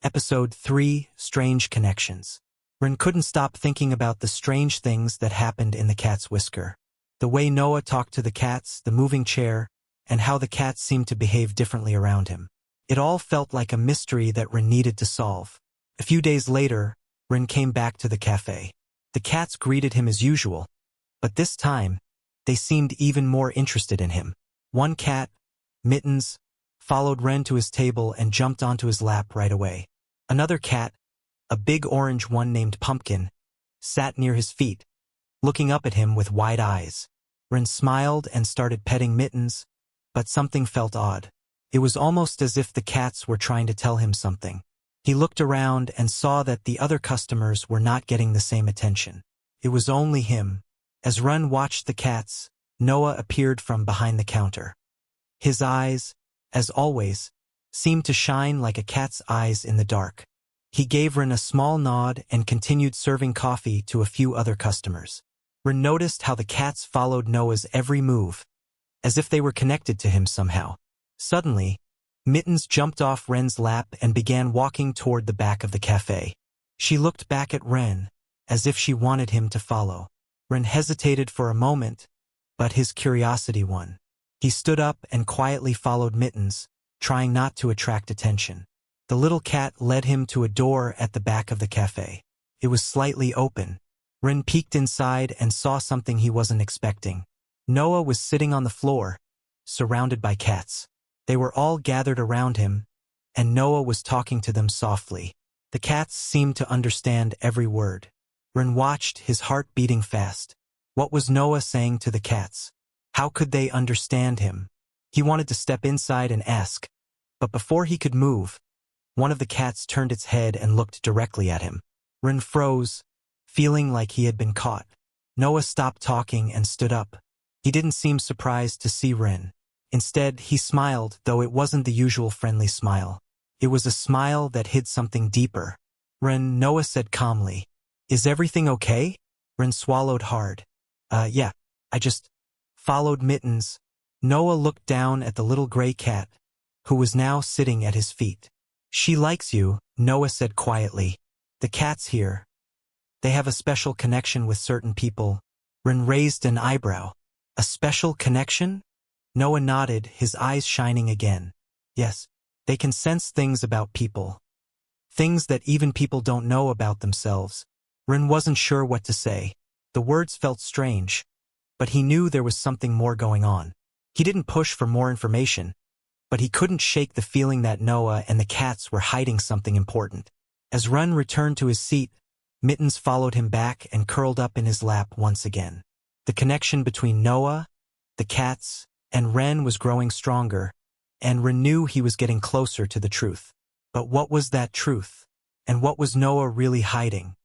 Episode 3, Strange Connections. Ren couldn't stop thinking about the strange things that happened in the cat's whisker. The way Noah talked to the cats, the moving chair, and how the cats seemed to behave differently around him. It all felt like a mystery that Ren needed to solve. A few days later, Ren came back to the cafe. The cats greeted him as usual, but this time, they seemed even more interested in him. One cat, Mittens, followed Ren to his table and jumped onto his lap right away. Another cat, a big orange one named Pumpkin, sat near his feet, looking up at him with wide eyes. Ren smiled and started petting Mittens, but something felt odd. It was almost as if the cats were trying to tell him something. He looked around and saw that the other customers were not getting the same attention. It was only him. As Ren watched the cats, Noah appeared from behind the counter. His eyes, as always, seemed to shine like a cat's eyes in the dark. He gave Ren a small nod and continued serving coffee to a few other customers. Ren noticed how the cats followed Noah's every move, as if they were connected to him somehow. Suddenly, Mittens jumped off Ren's lap and began walking toward the back of the cafe. She looked back at Ren, as if she wanted him to follow. Ren hesitated for a moment, but his curiosity won. He stood up and quietly followed Mittens, trying not to attract attention. The little cat led him to a door at the back of the cafe. It was slightly open. Ren peeked inside and saw something he wasn't expecting. Noah was sitting on the floor, surrounded by cats. They were all gathered around him, and Noah was talking to them softly. The cats seemed to understand every word. Ren watched, his heart beating fast. What was Noah saying to the cats? How could they understand him? He wanted to step inside and ask, but before he could move, one of the cats turned its head and looked directly at him. Ren froze, feeling like he had been caught. Noah stopped talking and stood up. He didn't seem surprised to see Ren. Instead, he smiled, though it wasn't the usual friendly smile. It was a smile that hid something deeper. Ren, Noah said calmly. "Is everything okay?" Ren swallowed hard. Yeah, I just followed Mittens." Noah looked down at the little gray cat, who was now sitting at his feet. "She likes you," Noah said quietly. "The cats here, they have a special connection with certain people." Ren raised an eyebrow. "A special connection?" Noah nodded, his eyes shining again. "Yes, they can sense things about people. Things that even people don't know about themselves." Ren wasn't sure what to say. The words felt strange, but he knew there was something more going on. He didn't push for more information, but he couldn't shake the feeling that Noah and the cats were hiding something important. As Ren returned to his seat, Mittens followed him back and curled up in his lap once again. The connection between Noah, the cats, and Ren was growing stronger, and Ren knew he was getting closer to the truth. But what was that truth? And what was Noah really hiding?